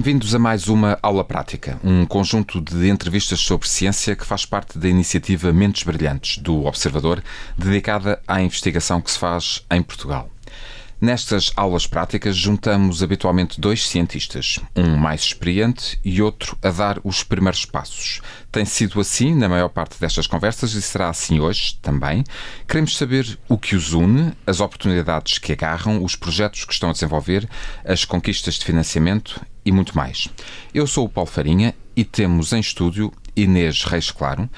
Bem-vindos a mais uma aula prática, um conjunto de entrevistas sobre ciência que faz parte da iniciativa Mentes Brilhantes, do Observador, dedicada à investigação que se faz em Portugal. Nestas aulas práticas, juntamos habitualmente dois cientistas, um mais experiente e outro a dar os primeiros passos. Tem sido assim na maior parte destas conversas e será assim hoje também. Queremos saber o que os une, as oportunidades que agarram, os projetos que estão a desenvolver, as conquistas de financiamento e muito mais. Eu sou o Paulo Farinha e temos em estúdio Inês Reis Claro.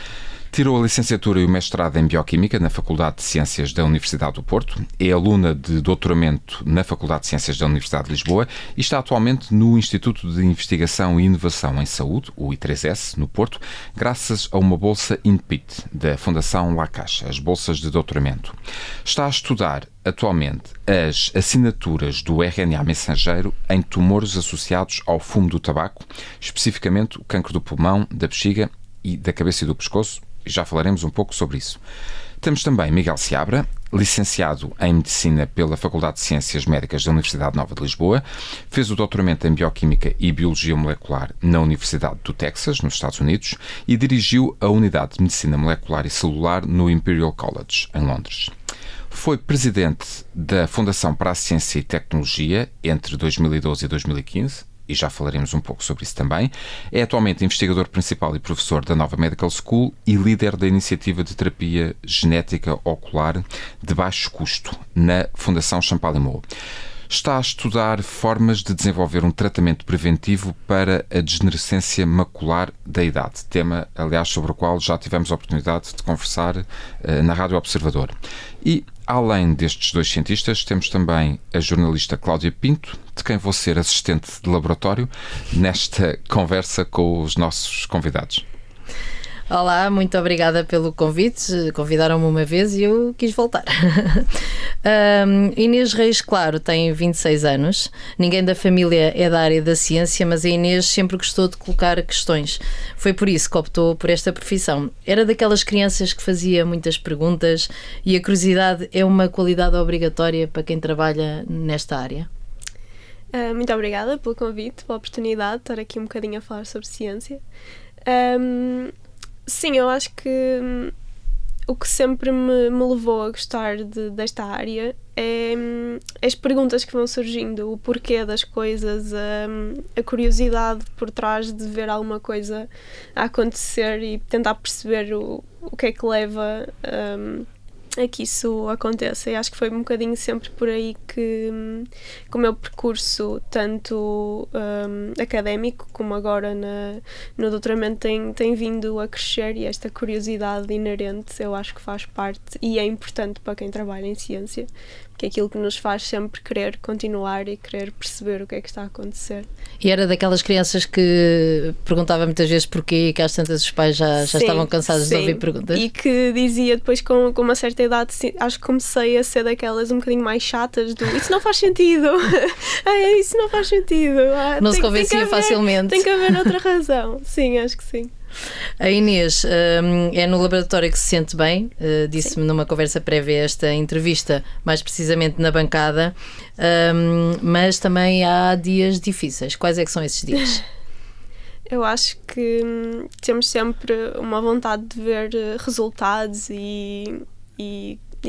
Tirou a licenciatura e o mestrado em Bioquímica na Faculdade de Ciências da Universidade do Porto, é aluna de doutoramento na Faculdade de Ciências da Universidade de Lisboa e está atualmente no Instituto de Investigação e Inovação em Saúde, o I3S, no Porto, graças a uma bolsa INPIT da Fundação La Caixa, as bolsas de doutoramento. Está a estudar atualmente as assinaturas do RNA mensageiro em tumores associados ao fumo do tabaco, especificamente o cancro do pulmão, da bexiga e da cabeça e do pescoço. Já falaremos um pouco sobre isso. Temos também Miguel Seabra, licenciado em Medicina pela Faculdade de Ciências Médicas da Universidade Nova de Lisboa, fez o doutoramento em Bioquímica e Biologia Molecular na Universidade do Texas, nos Estados Unidos, e dirigiu a Unidade de Medicina Molecular e Celular no Imperial College, em Londres. Foi presidente da Fundação para a Ciência e Tecnologia entre 2012 e 2015, e já falaremos um pouco sobre isso também. É atualmente investigador principal e professor da Nova Medical School e líder da iniciativa de terapia genética ocular de baixo custo na Fundação Champalimaud. Está a estudar formas de desenvolver um tratamento preventivo para a degenerescência macular da idade, tema, aliás, sobre o qual já tivemos a oportunidade de conversar na Rádio Observador. E, além destes dois cientistas, temos também a jornalista Cláudia Pinto, de quem vou ser assistente de laboratório nesta conversa com os nossos convidados. Olá, muito obrigada pelo convite. Convidaram-me uma vez e eu quis voltar. Inês Reis Claro tem 26 anos. Ninguém da família é da área da ciência, mas a Inês sempre gostou de colocar questões. Foi por isso que optou por esta profissão. Era daquelas crianças que fazia muitas perguntas e a curiosidade é uma qualidade obrigatória para quem trabalha nesta área. Muito obrigada pelo convite, pela oportunidade de estar aqui um bocadinho a falar sobre ciência. Sim, eu acho que o que sempre me levou a gostar desta área é as perguntas que vão surgindo, o porquê das coisas, a curiosidade por trás de ver alguma coisa a acontecer e tentar perceber o que é que leva a que isso aconteça. E acho que foi um bocadinho sempre por aí que o meu percurso, tanto académico como agora no doutoramento, tem vindo a crescer, e esta curiosidade inerente eu acho que faz parte e é importante para quem trabalha em ciência, que é aquilo que nos faz sempre querer continuar e querer perceber o que é que está a acontecer. E era daquelas crianças que perguntava muitas vezes porquê, e que às tantas os pais já estavam cansados de ouvir perguntas? E que dizia depois com uma certa idade, acho que comecei a ser daquelas um bocadinho mais chatas do isso não faz sentido, isso não faz sentido. Não se convencia facilmente. Tem que haver outra razão. Sim, acho que sim. A Inês é no laboratório que se sente bem, disse-me numa conversa prévia a esta entrevista, mais precisamente na bancada, mas também há dias difíceis. Quais é que são esses dias? Eu acho que temos sempre uma vontade de ver resultados e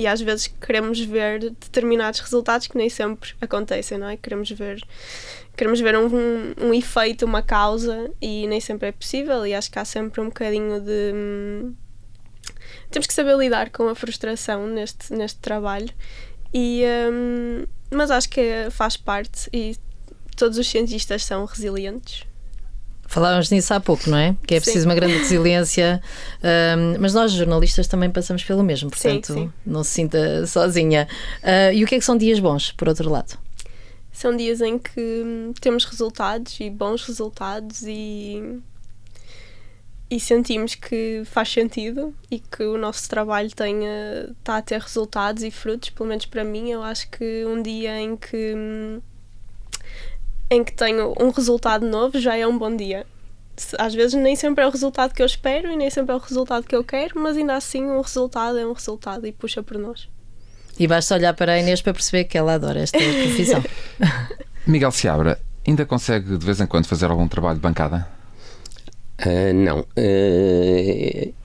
às vezes queremos ver determinados resultados que nem sempre acontecem, não é? Queremos ver um efeito, uma causa, e nem sempre é possível, e acho que há sempre um bocadinho de... Temos que saber lidar com a frustração neste trabalho, mas acho que faz parte, e todos os cientistas são resilientes. Falávamos nisso há pouco, não é? Que é preciso uma grande resiliência, mas nós jornalistas também passamos pelo mesmo, portanto sim. Não se sinta sozinha. E o que é que são dias bons, por outro lado? São dias em que temos resultados, e bons resultados, e sentimos que faz sentido e que o nosso trabalho está a ter resultados e frutos. Pelo menos para mim, eu acho que um dia em que tenho um resultado novo já é um bom dia. Às vezes nem sempre é o resultado que eu espero e nem sempre é o resultado que eu quero, mas ainda assim um resultado é um resultado e puxa por nós. E basta olhar para a Inês para perceber que ela adora esta profissão. Miguel Seabra, Ainda consegue de vez em quando fazer algum trabalho de bancada? Não.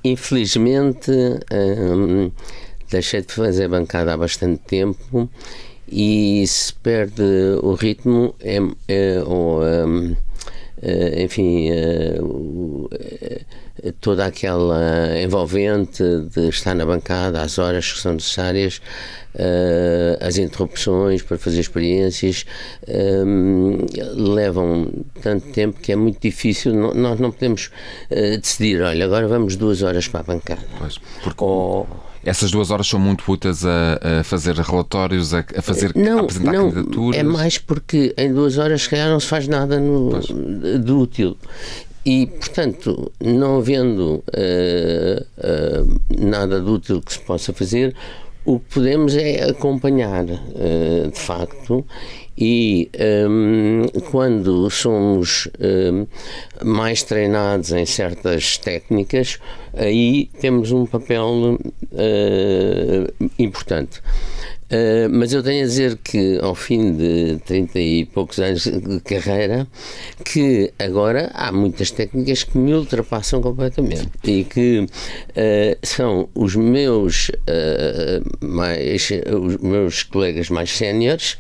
Infelizmente, deixei de fazer bancada há bastante tempo e se perde o ritmo, enfim, toda aquela envolvente de estar na bancada, as horas que são necessárias, as interrupções para fazer experiências, levam tanto tempo que é muito difícil. Nós não podemos decidir, olha, agora vamos 2 horas para a bancada. Pois, porque essas 2 horas são muito úteis a fazer relatórios, a apresentar candidaturas. É mais porque em 2 horas se calhar não se faz nada de útil. E, portanto, não havendo nada de útil que se possa fazer, o que podemos é acompanhar, de facto, e quando somos mais treinados em certas técnicas, aí temos um papel importante. Mas eu tenho a dizer que ao fim de 30 e poucos anos de carreira, que agora há muitas técnicas que me ultrapassam completamente e que são os meus colegas mais séniores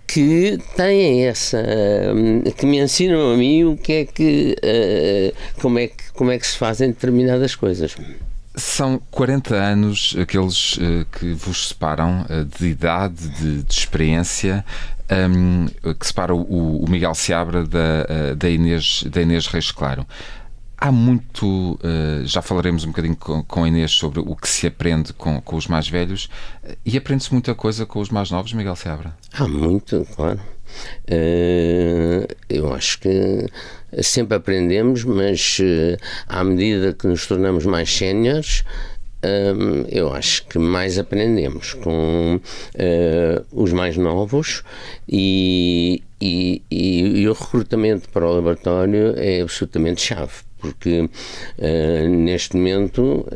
que têm que me ensinam a mim o que é que como é que se fazem determinadas coisas. São 40 anos aqueles que vos separam de idade, de experiência, que separam o Miguel Seabra da Inês Reis Claro. Há muito, já falaremos um bocadinho com a Inês sobre o que se aprende com os mais velhos, e aprende-se muita coisa com os mais novos, Miguel Seabra? Há muito, claro. Eu acho que sempre aprendemos, mas à medida que nos tornamos mais séniores, eu acho que mais aprendemos com os mais novos e o recrutamento para o laboratório é absolutamente chave, porque neste momento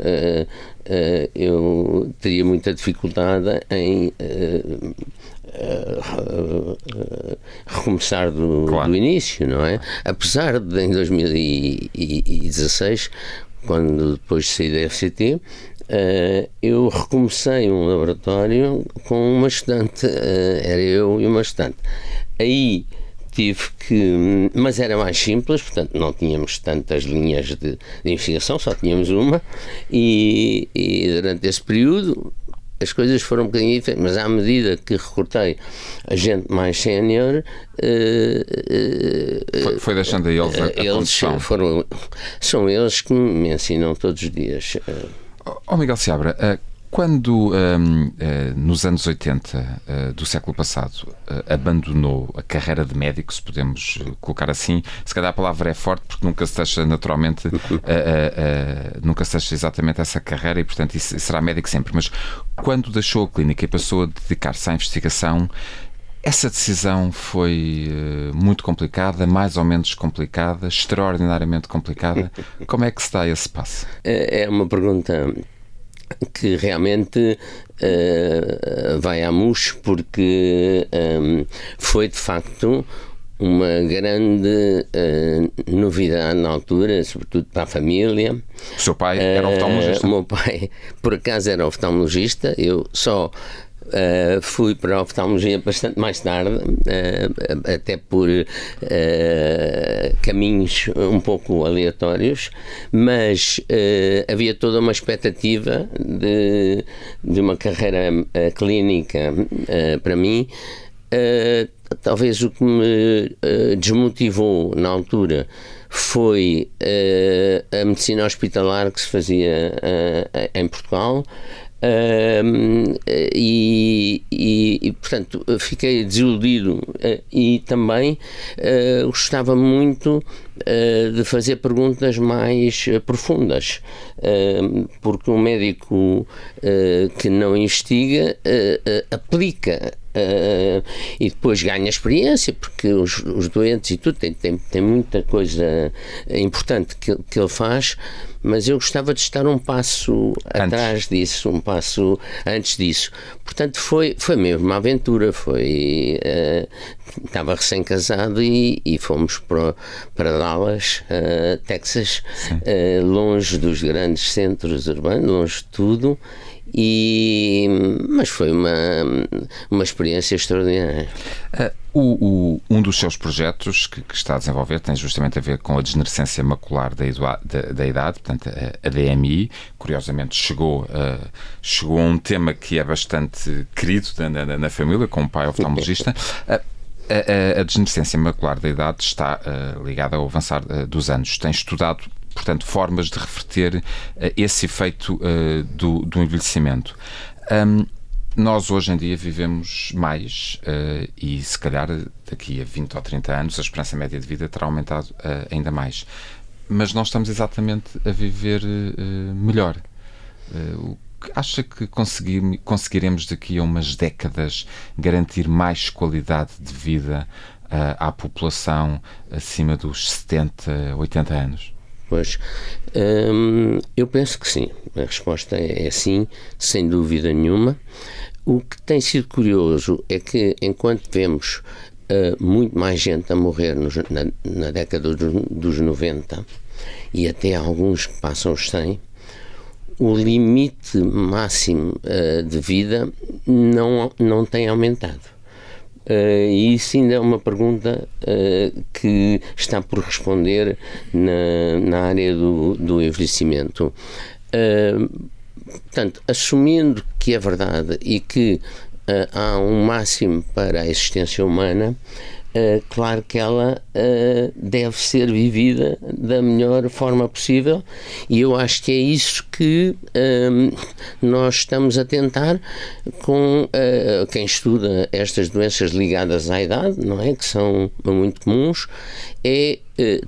eu teria muita dificuldade em recomeçar do início, não é? Apesar de em 2016, quando depois saí da FCT, eu recomecei um laboratório com uma estudante, era eu e uma estudante. Aí mas era mais simples, portanto não tínhamos tantas linhas de investigação, só tínhamos uma, e durante esse período as coisas foram um bocadinho diferentes, mas à medida que recrutei a gente mais sénior, foi deixando a eles a condução. São eles que me ensinam todos os dias. Miguel Seabra, quando nos anos 80 do século passado abandonou a carreira de médico, se podemos colocar assim, se calhar a palavra é forte porque nunca se deixa naturalmente nunca se deixa exatamente essa carreira e portanto isso será médico sempre, mas quando deixou a clínica e passou a dedicar-se à investigação, essa decisão foi muito complicada, mais ou menos complicada, extraordinariamente complicada. Como é que se dá esse passo? É uma pergunta que realmente vai à murcho, porque foi de facto uma grande novidade na altura, sobretudo para a família. O seu pai era oftalmologista? O meu pai, por acaso, era oftalmologista. Eu só fui para a oftalmologia bastante mais tarde, até por caminhos um pouco aleatórios, mas havia toda uma expectativa de uma carreira clínica para mim. Talvez o que me desmotivou na altura foi a medicina hospitalar que se fazia em Portugal. Portanto fiquei desiludido e também gostava muito de fazer perguntas mais profundas, porque um médico que não investiga aplica e depois ganha experiência, porque os doentes e tudo, tem muita coisa importante que ele faz, mas eu gostava de estar um passo atrás disso, um passo antes disso. Portanto, foi mesmo uma aventura, estava recém-casado e fomos para Dallas, Texas, longe dos grandes centros urbanos, longe de tudo, mas foi uma experiência extraordinária. Um dos seus projetos que está a desenvolver tem justamente a ver com a degenerescência macular da idade, portanto a DMI. Curiosamente chegou a um tema que é bastante querido na família, com um pai oftalmologista. A degenerescência macular da idade está ligada ao avançar dos anos. Tem estudado, portanto, formas de reverter esse efeito do envelhecimento. Nós hoje em dia vivemos mais e se calhar daqui a 20 ou 30 anos a esperança média de vida terá aumentado ainda mais. Mas nós estamos exatamente a viver melhor. Acha que conseguiremos daqui a umas décadas garantir mais qualidade de vida à população acima dos 70, 80 anos? Pois, eu penso que sim. A resposta é sim, sem dúvida nenhuma. O que tem sido curioso é que, enquanto vemos muito mais gente a morrer na década dos 90 e até alguns que passam os 100, o limite máximo de vida não tem aumentado. E isso ainda é uma pergunta que está por responder na área do envelhecimento. Portanto, assumindo que é verdade e que há um máximo para a existência humana, claro que ela deve ser vivida da melhor forma possível, e eu acho que é isso que nós estamos a tentar com quem estuda estas doenças ligadas à idade, não é? Que são muito comuns, é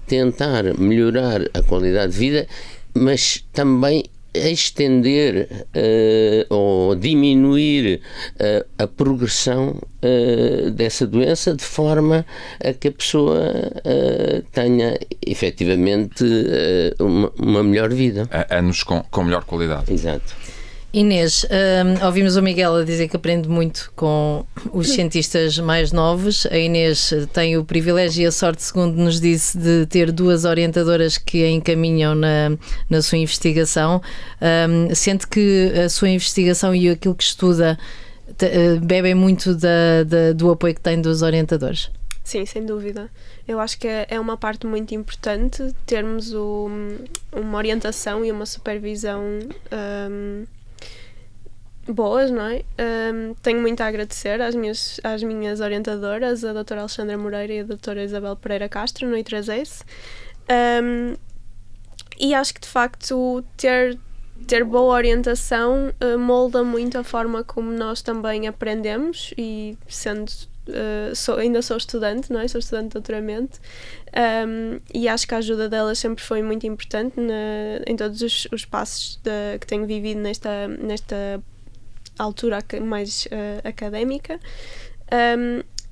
tentar melhorar a qualidade de vida, mas também estender ou diminuir a progressão dessa doença, de forma a que a pessoa tenha efetivamente uma melhor vida. Anos com melhor qualidade. Exato. Inês, ouvimos o Miguel a dizer que aprende muito com os cientistas mais novos. A Inês tem o privilégio e a sorte, segundo nos disse, de ter duas orientadoras que a encaminham na sua investigação. Sente que a sua investigação e aquilo que estuda bebem muito do apoio que tem dos orientadores? Sim, sem dúvida. Eu acho que é uma parte muito importante termos uma orientação e uma supervisão boas, não é? Tenho muito a agradecer às minhas orientadoras, a doutora Alexandra Moreira e a doutora Isabel Pereira Castro, no I3S. E acho que, de facto, ter boa orientação molda muito a forma como nós também aprendemos, e ainda sou estudante, não é? Sou estudante de doutoramento, e acho que a ajuda delas sempre foi muito importante em todos os passos que tenho vivido nesta altura mais académica,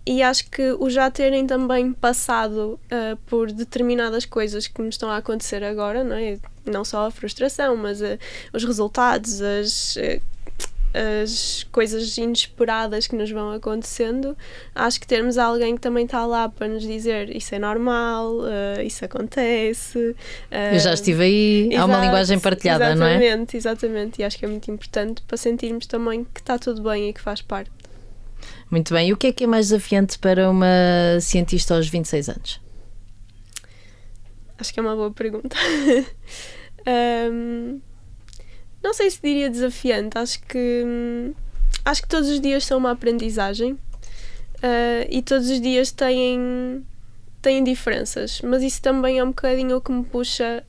e acho que o já terem também passado por determinadas coisas que me estão a acontecer agora, não é? Não só a frustração, mas os resultados, as coisas inesperadas que nos vão acontecendo. Acho que termos alguém que também está lá para nos dizer isso é normal, isso acontece. Eu já estive aí, há uma linguagem partilhada, não é? Exatamente, e acho que é muito importante para sentirmos também que está tudo bem e que faz parte. Muito bem, e o que é mais desafiante para uma cientista aos 26 anos? Acho que é uma boa pergunta. Não sei se diria desafiante, acho que todos os dias são uma aprendizagem, e todos os dias têm diferenças, mas isso também é um bocadinho o que me puxa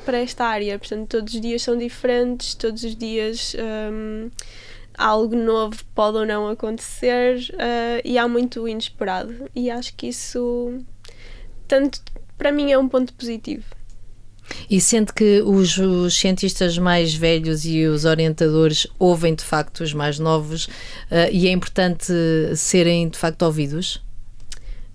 para esta área. Portanto, todos os dias são diferentes, todos os dias algo novo pode ou não acontecer, e há muito inesperado, e acho que isso, tanto para mim, é um ponto positivo. E sente que os cientistas mais velhos e os orientadores ouvem de facto os mais novos e é importante serem de facto ouvidos?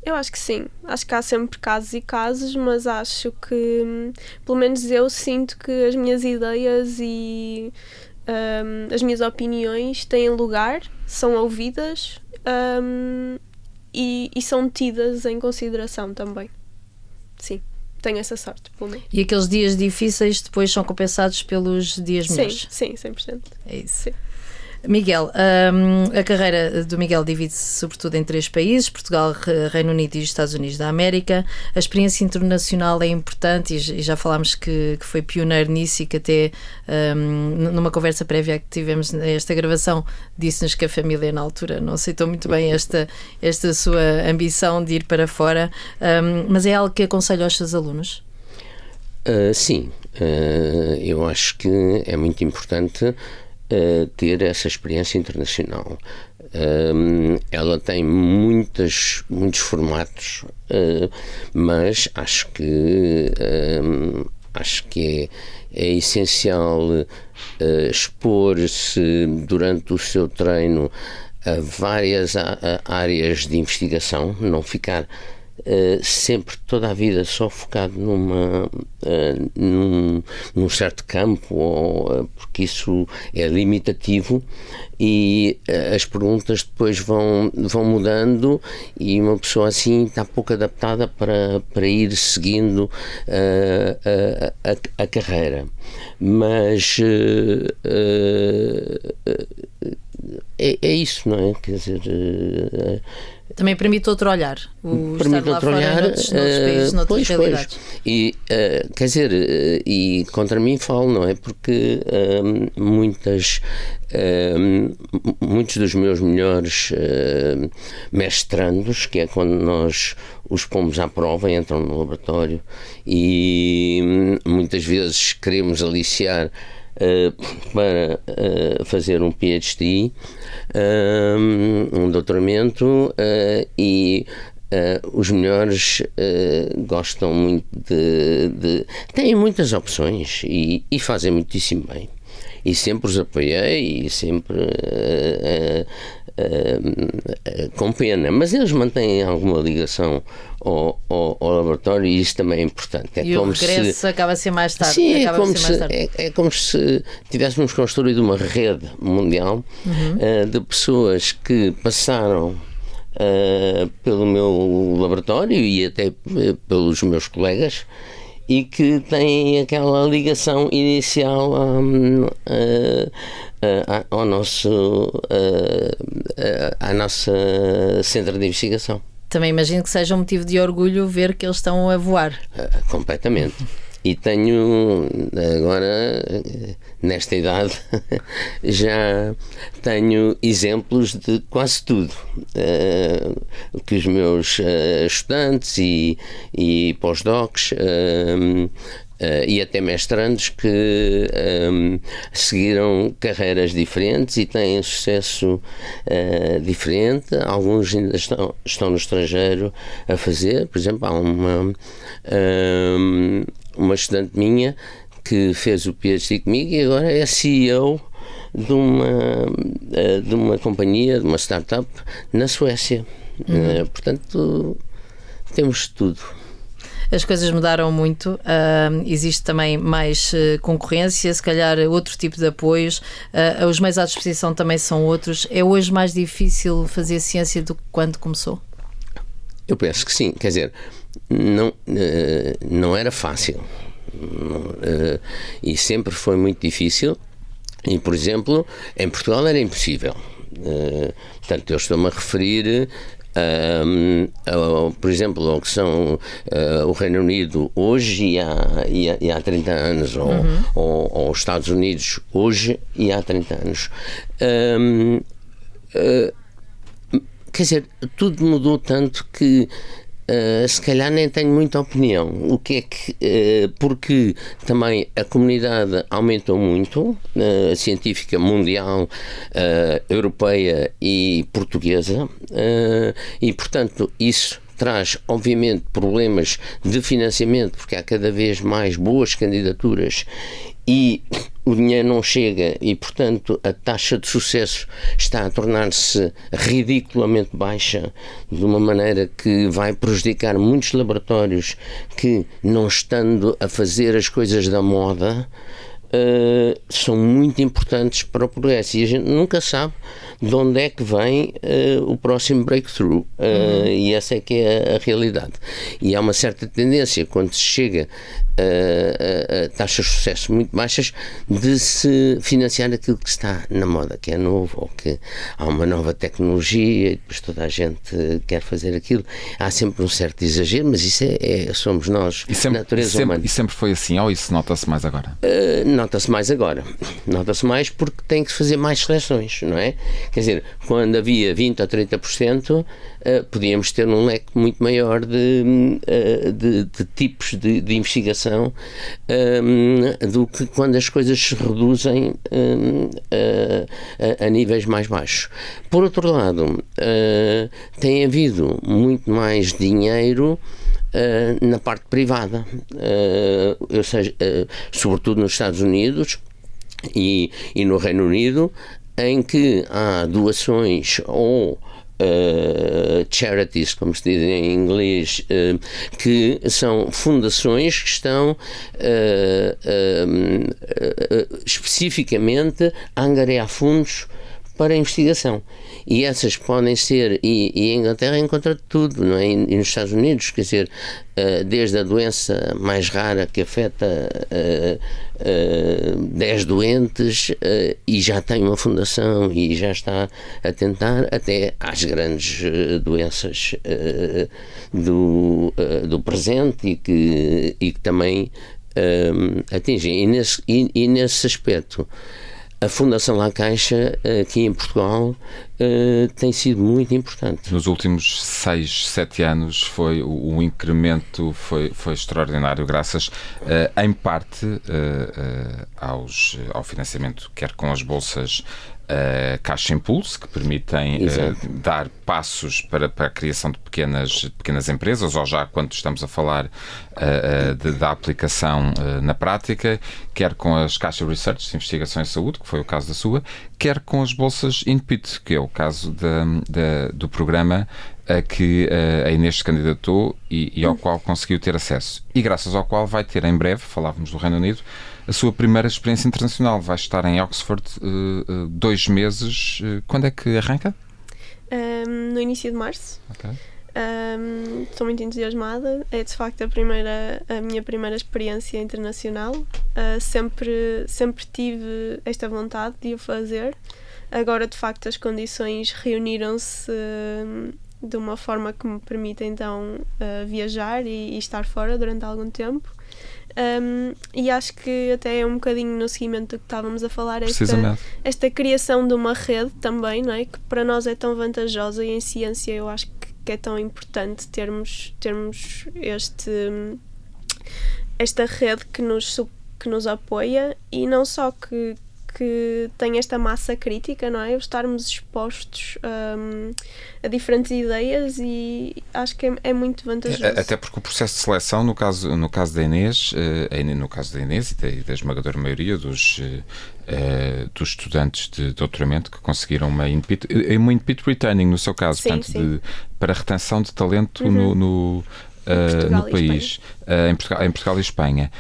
Eu acho que sim. Acho que há sempre casos e casos, mas acho que, pelo menos eu sinto que as minhas ideias e as minhas opiniões têm lugar, são ouvidas e são tidas em consideração também. Sim, tenho essa sorte, pelo menos. E aqueles dias difíceis depois são compensados pelos dias melhores? Sim, 100%. É isso. Sim. Miguel, a carreira do Miguel divide-se sobretudo em 3 países, Portugal, Reino Unido e Estados Unidos da América. A experiência internacional é importante e já falámos que foi pioneiro nisso e que até numa conversa prévia que tivemos esta gravação disse-nos que a família na altura não aceitou muito bem esta sua ambição de ir para fora, mas é algo que aconselho aos seus alunos? Sim, eu acho que é muito importante ter essa experiência internacional. Ela tem muitos formatos, mas acho que é essencial expor-se durante o seu treino a várias áreas de investigação, não ficar sempre, toda a vida, só focado num certo campo, porque isso é limitativo e as perguntas depois vão mudando e uma pessoa assim está pouco adaptada para ir seguindo a carreira. Mas é isso, não é? Quer dizer, também permite outro olhar, estar lá fora noutros países, noutras realidades. E, quer dizer, e contra mim falo, não é? Porque muitos dos meus melhores mestrandos, que é quando nós os pomos à prova, entram no laboratório e muitas vezes queremos aliciar para fazer um PhD, um doutoramento, e os melhores gostam muito têm muitas opções e fazem muitíssimo bem. E sempre os apoiei e sempre com pena, mas eles mantêm alguma ligação ao laboratório e isso também é importante. E o regresso acaba a ser mais tarde. Sim, é como se tivéssemos construído uma rede mundial de pessoas que passaram pelo meu laboratório e até pelos meus colegas e que têm aquela ligação inicial à nossa centro de investigação. Também imagino que seja um motivo de orgulho ver que eles estão a voar. Completamente. E tenho, agora, nesta idade, já tenho exemplos de quase tudo. Que os meus estudantes e pós-docs e até mestrandos que seguiram carreiras diferentes e têm sucesso diferente. Alguns ainda estão no estrangeiro a fazer. Por exemplo, há uma estudante minha que fez o PhD comigo e agora é CEO de uma companhia, de uma startup na Suécia. Portanto, temos tudo. As coisas mudaram muito, existe também mais concorrência, se calhar outro tipo de apoios, os meios à disposição também são outros. É hoje mais difícil fazer ciência do que quando começou? Eu penso que sim, quer dizer, não era fácil e sempre foi muito difícil e, por exemplo, em Portugal era impossível. Portanto, eu estou-me a referir por exemplo, ao que são o Reino Unido hoje e há 30 anos, ou os Estados Unidos hoje e há 30 anos. Quer dizer, tudo mudou tanto que se calhar nem tenho muita opinião. O que é que porque também a comunidade aumentou muito, a científica mundial, europeia e portuguesa, e portanto isso traz, obviamente, problemas de financiamento, porque há cada vez mais boas candidaturas e o dinheiro não chega e, portanto, a taxa de sucesso está a tornar-se ridiculamente baixa, de uma maneira que vai prejudicar muitos laboratórios que, não estando a fazer as coisas da moda, são muito importantes para o progresso, e a gente nunca sabe de onde é que vem o próximo breakthrough, e essa é que é a realidade. E há uma certa tendência, quando se chega a taxas de sucesso muito baixas, de se financiar aquilo que está na moda, que é novo, ou que há uma nova tecnologia e depois toda a gente quer fazer aquilo. Há sempre um certo exagero, mas isso somos nós, natureza humana. E sempre foi assim, ou isso nota-se mais agora? Nota-se mais agora. Nota-se mais porque tem que se fazer mais seleções, não é? Quer dizer, quando havia 20% ou 30%, podíamos ter um leque muito maior de tipos de investigação do que quando as coisas se reduzem a níveis mais baixos. Por outro lado, tem havido muito mais dinheiro na parte privada, ou seja, sobretudo nos Estados Unidos e no Reino Unido, em que há doações ou charities, como se diz em inglês, que são fundações que estão especificamente a angariar fundos para a investigação. E essas podem ser, e a Inglaterra encontra tudo, não é? E nos Estados Unidos, quer dizer, desde a doença mais rara que afeta 10 doentes e já tem uma fundação e já está a tentar, até às grandes doenças do presente e que também atingem. E nesse aspecto, a Fundação La Caixa, aqui em Portugal, tem sido muito importante. Nos últimos 6, 7 anos o incremento foi extraordinário, graças em parte ao financiamento, quer com as bolsas Caixa Impulso, que permitem dar passos para a criação de pequenas empresas, ou já quando estamos a falar da aplicação na prática, quer com as Caixa Research de Investigação em Saúde, que foi o caso da sua, quer com as bolsas Input, que é o caso do programa a que a Inês se candidatou e ao qual conseguiu ter acesso. E graças ao qual vai ter em breve, falávamos do Reino Unido, a sua primeira experiência internacional. Vai estar em Oxford 2 meses. Quando é que arranca? No início de março. Okay. Estou muito entusiasmada. É de facto a minha primeira experiência internacional. Sempre tive esta vontade de o fazer. Agora, de facto, as condições reuniram-se de uma forma que me permite então viajar e estar fora durante algum tempo. E acho que até é um bocadinho no seguimento do que estávamos a falar, esta criação de uma rede também, não é? Que para nós é tão vantajosa, e em ciência eu acho que é tão importante termos esta rede que nos apoia, e não só que tem esta massa crítica, não é? Estarmos expostos a diferentes ideias, e acho que é muito vantajoso. Até porque o processo de seleção, no caso da Inês, e da esmagadora maioria dos estudantes de doutoramento que conseguiram uma in-pit returning, no seu caso, sim, portanto, sim. para retenção de talento no país, em Portugal e Espanha.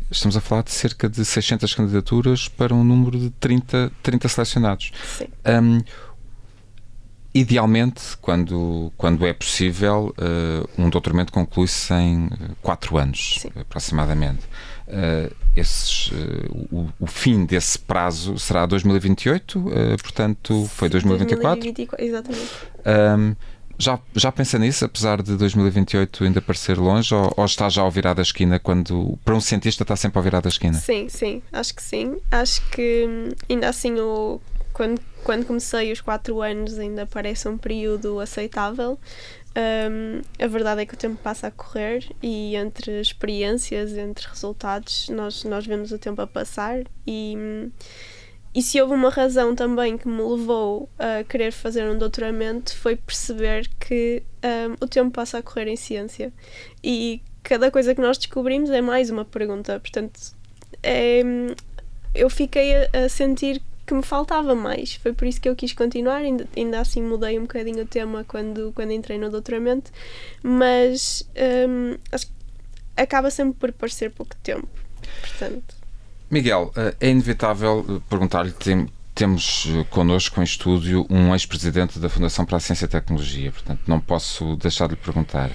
Estamos a falar de cerca de 600 candidaturas para um número de 30 selecionados. Sim. Idealmente, quando é possível, um doutoramento conclui-se em 4 anos, sim, aproximadamente. O fim desse prazo será 2028, portanto, foi 2024? 2024, exatamente. Já pensa nisso, apesar de 2028 ainda parecer longe, ou está já ao virar da esquina, quando para um cientista está sempre ao virar da esquina? Sim, acho que sim. Acho que ainda assim quando comecei os 4 anos ainda parece um período aceitável. A verdade é que o tempo passa a correr, e entre experiências, entre resultados, nós vemos o tempo a passar, E se houve uma razão também que me levou a querer fazer um doutoramento, foi perceber que o tempo passa a correr em ciência e cada coisa que nós descobrimos é mais uma pergunta. Portanto, eu fiquei a sentir que me faltava mais. Foi por isso que eu quis continuar. Ainda assim mudei um bocadinho o tema quando entrei no doutoramento, mas acho que acaba sempre por parecer pouco tempo. Portanto... Miguel, é inevitável perguntar-lhe, temos connosco em estúdio um ex-presidente da Fundação para a Ciência e Tecnologia, portanto não posso deixar de lhe perguntar,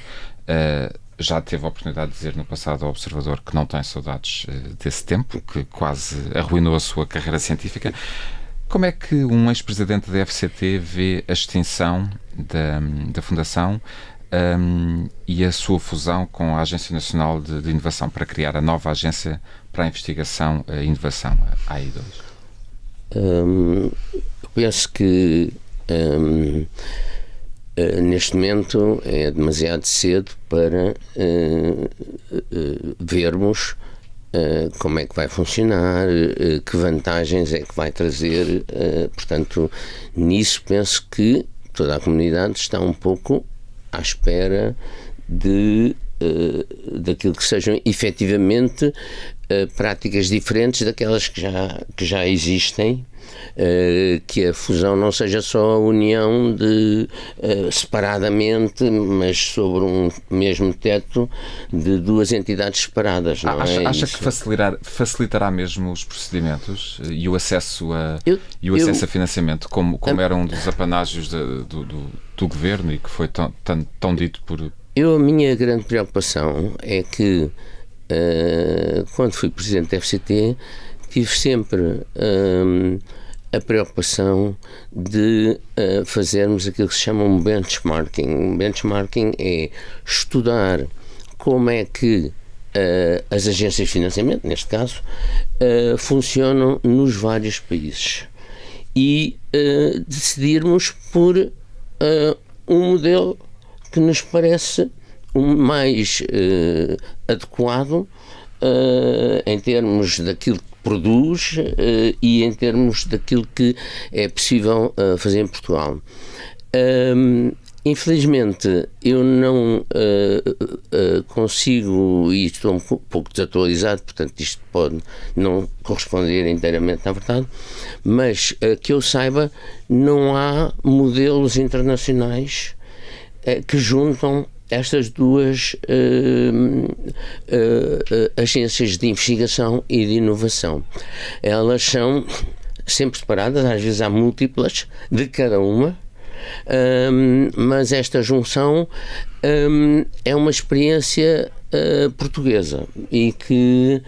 já teve a oportunidade de dizer no passado ao Observador que não tem saudades desse tempo, que quase arruinou a sua carreira científica. Como é que um ex-presidente da FCT vê a extinção da Fundação e a sua fusão com a Agência Nacional de Inovação para criar a nova Agência para a Investigação e Inovação, a AI2? Eu penso que neste momento é demasiado cedo para vermos como é que vai funcionar, que vantagens é que vai trazer. Portanto, nisso penso que toda a comunidade está um pouco à espera daquilo que sejam efetivamente práticas diferentes daquelas que já existem, que a fusão não seja só a união de separadamente, mas sobre um mesmo teto de duas entidades separadas. Não acha que facilitará mesmo os procedimentos e o acesso a financiamento, como era um dos apanágios do governo e que foi tão dito por... A minha grande preocupação é que quando fui presidente da FCT tive sempre a preocupação de fazermos aquilo que se chama um benchmarking. Um benchmarking é estudar como é que as agências de financiamento, neste caso, funcionam nos vários países e decidirmos por um modelo que nos parece o mais adequado em termos daquilo que produz e em termos daquilo que é possível fazer em Portugal. Infelizmente eu não consigo, e estou um pouco desatualizado, portanto isto pode não corresponder inteiramente à verdade, mas que eu saiba, não há modelos internacionais que juntam estas duas agências de investigação e de inovação. Elas são sempre separadas, às vezes há múltiplas de cada uma, mas esta junção é uma experiência portuguesa e que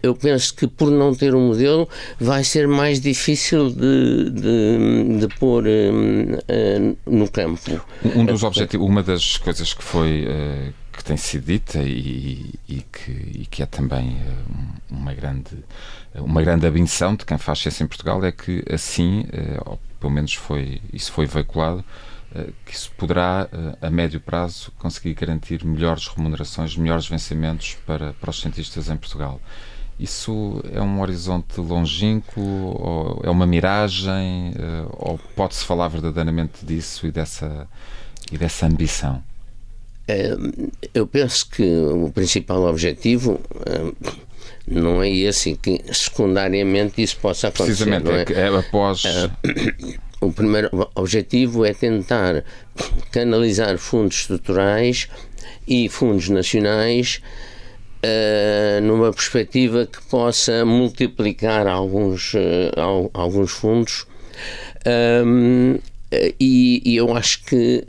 eu penso que por não ter um modelo vai ser mais difícil de pôr no campo. Uma das coisas que tem sido dita e que é também uma grande ambição de quem faz ciência em Portugal é que assim, ou pelo menos isso foi veiculado, que isso poderá, a médio prazo, conseguir garantir melhores remunerações, melhores vencimentos para os cientistas em Portugal. Isso é um horizonte longínquo, ou é uma miragem, ou pode-se falar verdadeiramente disso e dessa ambição? Eu penso que o principal objetivo não é esse, que secundariamente isso possa acontecer. Precisamente, não é? Após... O primeiro objetivo é tentar canalizar fundos estruturais e fundos nacionais numa perspectiva que possa multiplicar alguns fundos, e eu acho que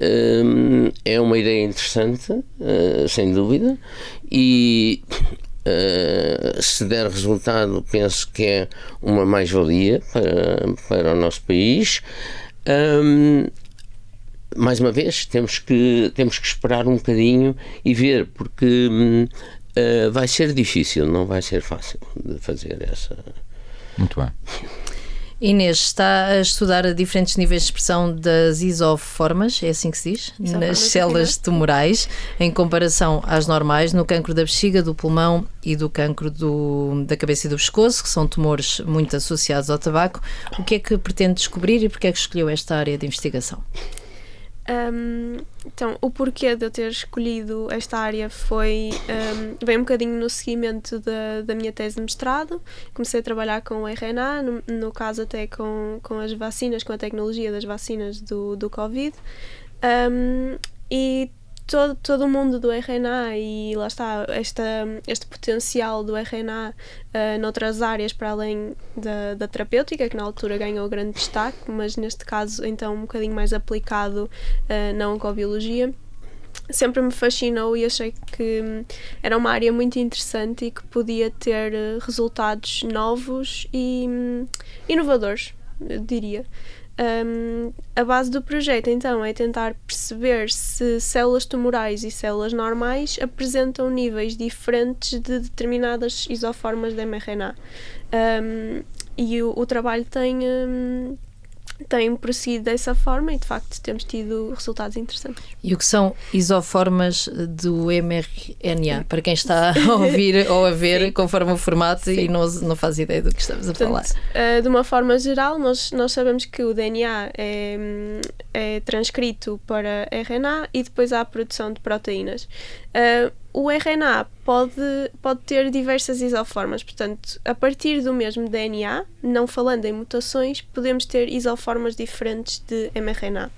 é uma ideia interessante, sem dúvida, e se der resultado penso que é uma mais-valia para o nosso país. Mais uma vez temos que esperar um bocadinho e ver, porque vai ser difícil, não vai ser fácil de fazer essa... Muito bem. Inês, está a estudar diferentes níveis de expressão das isoformas, é assim que se diz? Nas células tumorais, em comparação às normais, no cancro da bexiga, do pulmão e do cancro da cabeça e do pescoço, que são tumores muito associados ao tabaco. O que é que pretende descobrir e porque é que escolheu esta área de investigação? Então, o porquê de eu ter escolhido esta área veio um bocadinho no seguimento da minha tese de mestrado. Comecei a trabalhar com o RNA, no caso até com as vacinas, com a tecnologia das vacinas do Covid, e todo o mundo do RNA e lá está este potencial do RNA noutras áreas para além da terapêutica, que na altura ganhou grande destaque, mas neste caso então um bocadinho mais aplicado na oncobiologia. Sempre me fascinou e achei que era uma área muito interessante e que podia ter resultados novos e inovadores, eu diria. A base do projeto então é tentar perceber se células tumorais e células normais apresentam níveis diferentes de determinadas isoformas de mRNA, e o trabalho tem prosseguido dessa forma e de facto temos tido resultados interessantes. E o que são isoformas do mRNA? Para quem está a ouvir ou a ver, sim, conforme o formato, sim, e não faz ideia do que estamos a falar. De uma forma geral, nós sabemos que o DNA é transcrito para RNA e depois há a produção de proteínas. O RNA pode ter diversas isoformas, portanto, a partir do mesmo DNA, não falando em mutações, podemos ter isoformas diferentes de mRNA.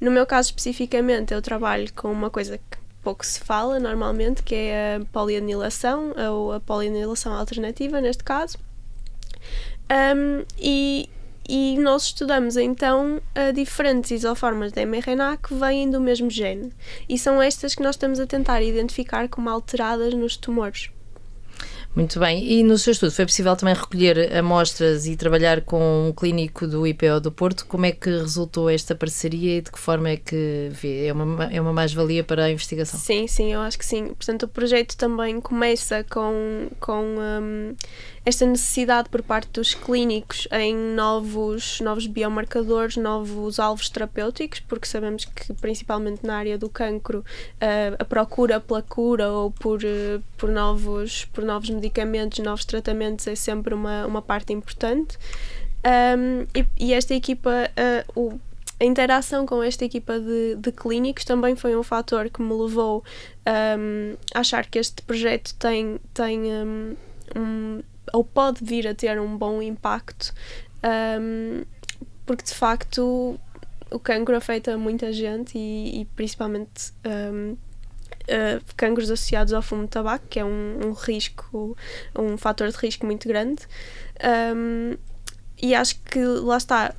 No meu caso, especificamente, eu trabalho com uma coisa que pouco se fala normalmente, que é a polianilação, ou a polianilação alternativa, neste caso. E nós estudamos então diferentes isoformas de mRNA que vêm do mesmo gene. E são estas que nós estamos a tentar identificar como alteradas nos tumores. Muito bem. E no seu estudo foi possível também recolher amostras e trabalhar com um clínico do IPO do Porto? Como é que resultou esta parceria e de que forma é que vê? É uma mais-valia para a investigação? Sim, eu acho que sim. Portanto, o projeto também começa com esta necessidade por parte dos clínicos em novos biomarcadores, novos alvos terapêuticos, porque sabemos que principalmente na área do cancro a procura pela cura ou por novos medicamentos, novos tratamentos é sempre uma parte importante. E esta equipa, a interação com esta equipa de clínicos também foi um fator que me levou a achar que este projeto tem ou pode vir a ter um bom impacto, porque de facto o cancro afeta muita gente e principalmente cancros associados ao fumo de tabaco, que é um fator de risco muito grande, e acho que lá está,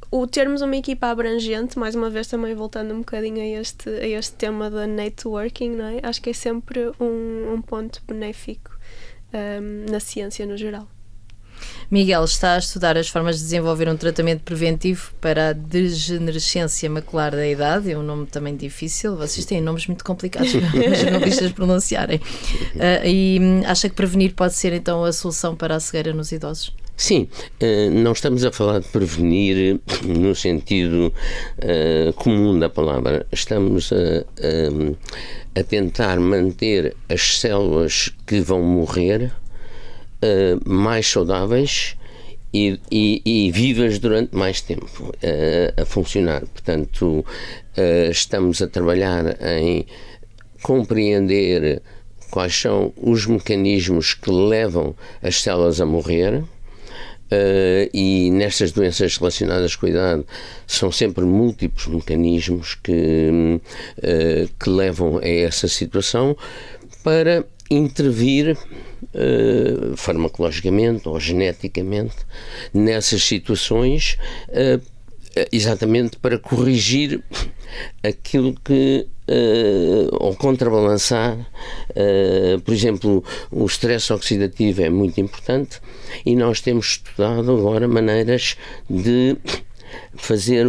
o termos uma equipa abrangente, mais uma vez também voltando um bocadinho a este tema da networking, não é? Acho que é sempre um ponto benéfico na ciência no geral. Miguel está a estudar as formas de desenvolver um tratamento preventivo para a degenerescência macular da idade. É um nome também difícil. Vocês têm nomes muito complicados para os jornalistas pronunciarem. E acha que prevenir pode ser então a solução para a cegueira nos idosos? Sim, não estamos a falar de prevenir no sentido comum da palavra. Estamos a tentar manter as células que vão morrer mais saudáveis e vivas durante mais tempo a funcionar. Portanto, estamos a trabalhar em compreender quais são os mecanismos que levam as células a morrer. E nestas doenças relacionadas com a idade são sempre múltiplos mecanismos que levam a essa situação, para intervir farmacologicamente ou geneticamente nessas situações, exatamente para corrigir aquilo que ou contrabalançar, por exemplo, o stress oxidativo é muito importante e nós temos estudado agora maneiras de fazer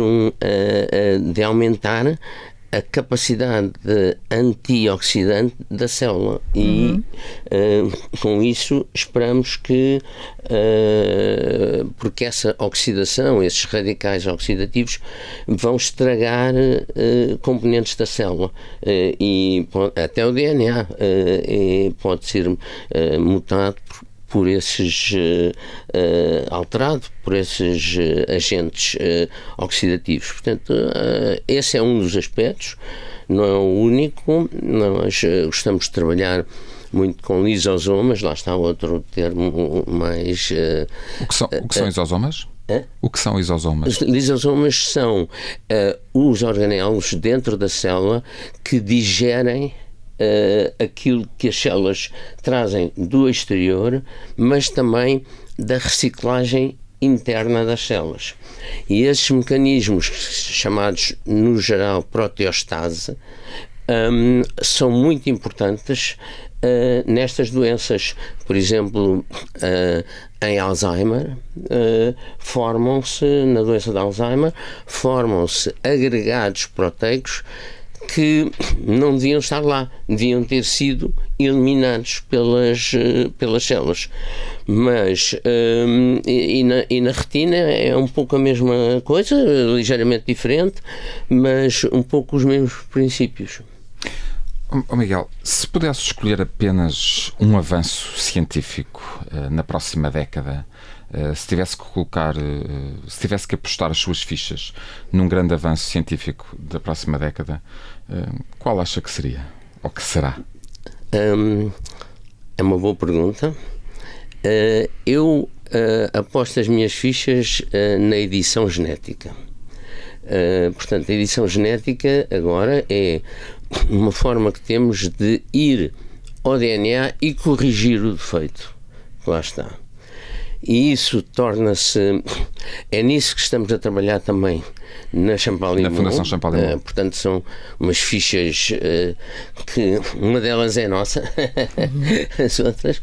de aumentar a capacidade antioxidante da célula e com isso esperamos que porque essa oxidação, esses radicais oxidativos vão estragar componentes da célula e até o DNA pode ser mutado por esses alterado por esses agentes oxidativos. Portanto, esse é um dos aspectos, não é o único. Nós gostamos de trabalhar muito com lisosomas, lá está outro termo mais... O que são isosomas? O que são isosomas? Os lisosomas são os organelos dentro da célula que digerem aquilo que as células trazem do exterior, mas também da reciclagem interna das células. E esses mecanismos, chamados no geral proteostase, são muito importantes nestas doenças. Por exemplo, em Alzheimer, na doença de Alzheimer, formam-se agregados proteicos que não deviam estar lá, deviam ter sido eliminados pelas células. Mas e na retina é um pouco a mesma coisa, ligeiramente diferente, mas um pouco os mesmos princípios. Miguel, se pudesse escolher apenas um avanço científico na próxima década, se tivesse que apostar as suas fichas num grande avanço científico da próxima década, qual acha que seria? Ou que será? É uma boa pergunta. Eu aposto as minhas fichas na edição genética. Portanto, a edição genética agora é uma forma que temos de ir ao DNA e corrigir o defeito. Lá está. E isso torna-se... É nisso que estamos a trabalhar também na Champalimau. Na Fundação Champalimau. Portanto, são umas fichas que uma delas é nossa, as outras,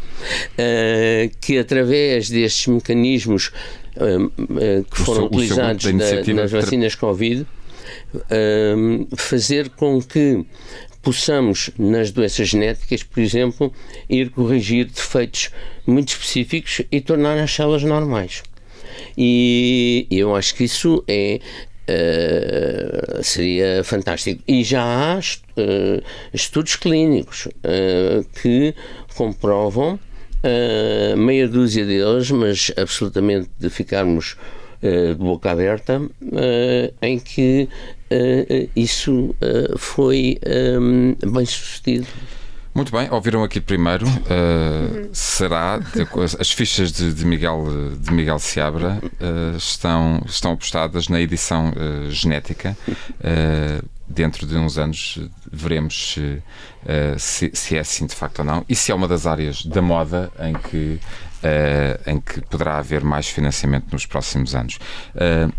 que através destes mecanismos que foram utilizados nas vacinas Covid, fazer com que possamos, nas doenças genéticas, por exemplo, ir corrigir defeitos muito específicos e tornar as células normais. E eu acho que isso seria fantástico. E já há estudos clínicos que comprovam, meia dúzia deles, mas absolutamente de ficarmos de boca aberta, em que isso foi bem sucedido. Muito bem, ouviram aqui primeiro. Será as fichas de Miguel Seabra estão apostadas na edição genética. Dentro de uns anos veremos se é assim de facto ou não, e se é uma das áreas da moda em que poderá haver mais financiamento nos próximos anos.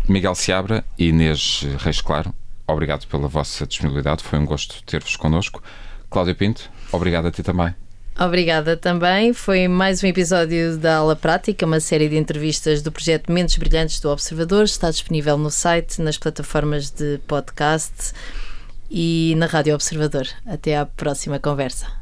Miguel Seabra e Inês Reis Claro, obrigado pela vossa disponibilidade, foi um gosto ter-vos connosco. Cláudia Pinto, obrigado a ti também. Obrigada também. Foi mais um episódio da Aula Prática, uma série de entrevistas do projeto Mentes Brilhantes do Observador. Está disponível no site, nas plataformas de podcast e na Rádio Observador. Até à próxima conversa.